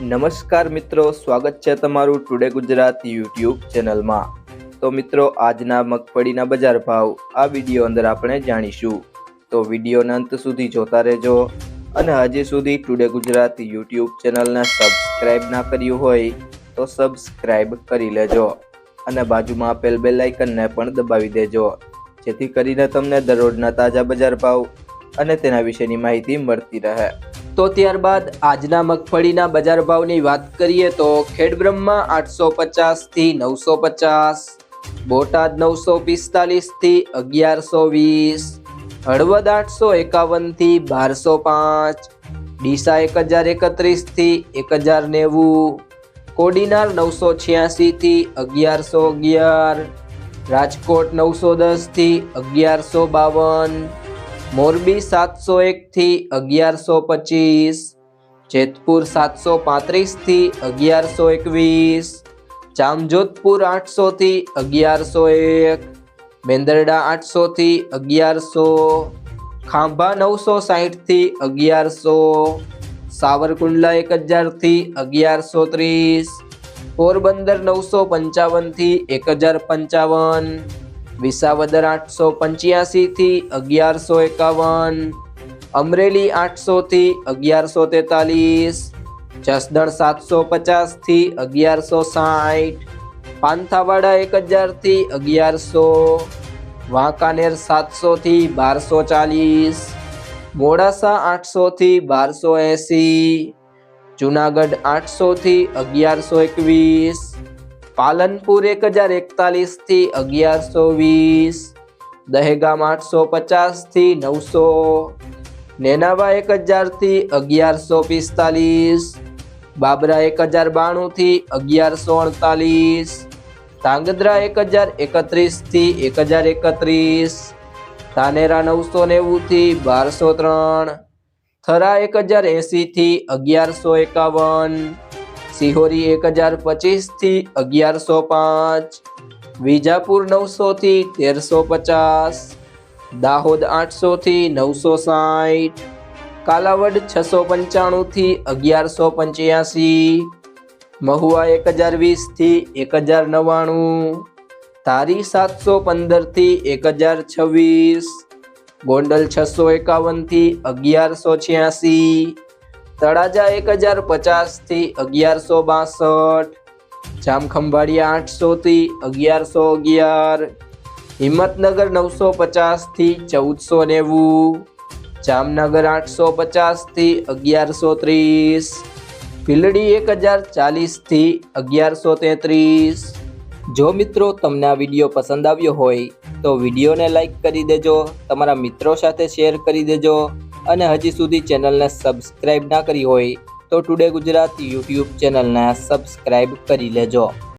નમસ્કાર મિત્રો, સ્વાગત છે તમારું ટુડે ગુજરાત યુટ્યુબ ચેનલમાં। તો મિત્રો, આજના મગફળીના બજાર ભાવ આ વિડીયો અંદર આપણે જાણીશું, તો વિડીયોના અંત સુધી જોતા રહેજો। અને હજી સુધી ટુડે ગુજરાત યુટ્યુબ ચેનલને સબસ્ક્રાઇબ ના કર્યું હોય તો સબસ્ક્રાઇબ કરી લેજો અને બાજુમાં આપેલ બેલ આઇકનને પણ દબાવી દેજો, જેથી કરીને તમને દરરોજના તાજા બજાર ભાવ અને તેના વિશેની માહિતી મળતી રહે। તો ત્યારબાદ આજના મગફળીના બજાર ભાવની વાત કરીએ તો ખેડબ્રહ્મા 850 થી 950, બોટાદ 945 થી 1120, હળવદ 851 થી 1205, ડીસા 1031 થી 1090, કોડીનાર 986 થી 1111, રાજકોટ 910 થી 1152, મોરબી 701 થી 1125, જેતપુર 735 થી 1121, જામજોધપુર 800 થી 1101, મેંદરડા 800 થી 1100, ખાંભા 960 થી 1100, સાવરકુંડલા 1000 થી 1130, પોરબંદર 955 થી 1055, વિસાવદર 885 થી 1151, અમરેલી 800 થી 1143, જસદણ 750 થી 1160, પાંથાવાડા 1000 થી 1100, વાંકાનેર 700 થી 1240, મોડાસા 800 થી 1280, જુનાગઢ 800 થી 1121, પાલનપુર 1041 થી 1120, દહેગામ 850 થી 900, નેનાવા 1000 થી 1145, બાબરા 1092 થી 1148, ધાંગધ્રા 1031 થી 1031, ધાનેરા 990 થી 1203, થરા 1080 થી 1151, સિહોરી 1025 થી 1105, વિજાપુર 900 થી 1350, દાહોદ 800 થી 960, કાલાવડ 695 થી 1185, મહુવા 1020 થી 1099, ધારી 715 થી 1026, ગોંડલ 651 થી 1186, તળાજા 1050 થી 1162, જામખંભાળિયા 800 થી 1111, હિંમતનગર 950 થી 1490, જામનગર 850 થી 1130, ભીલડી 1040 થી 1133। જો મિત્રો તમને આ વિડીયો પસંદ આવ્યો હોય તો વિડીયોને લાઈક કરી દેજો, તમારા મિત્રો સાથે શેર કરી દેજો અને હજી સુધી ચેનલને સબસ્ક્રાઇબ ના કરી હોય તો ટુડે ગુજરાત યુટ્યુબ ચેનલને સબસ્ક્રાઇબ કરી લેજો।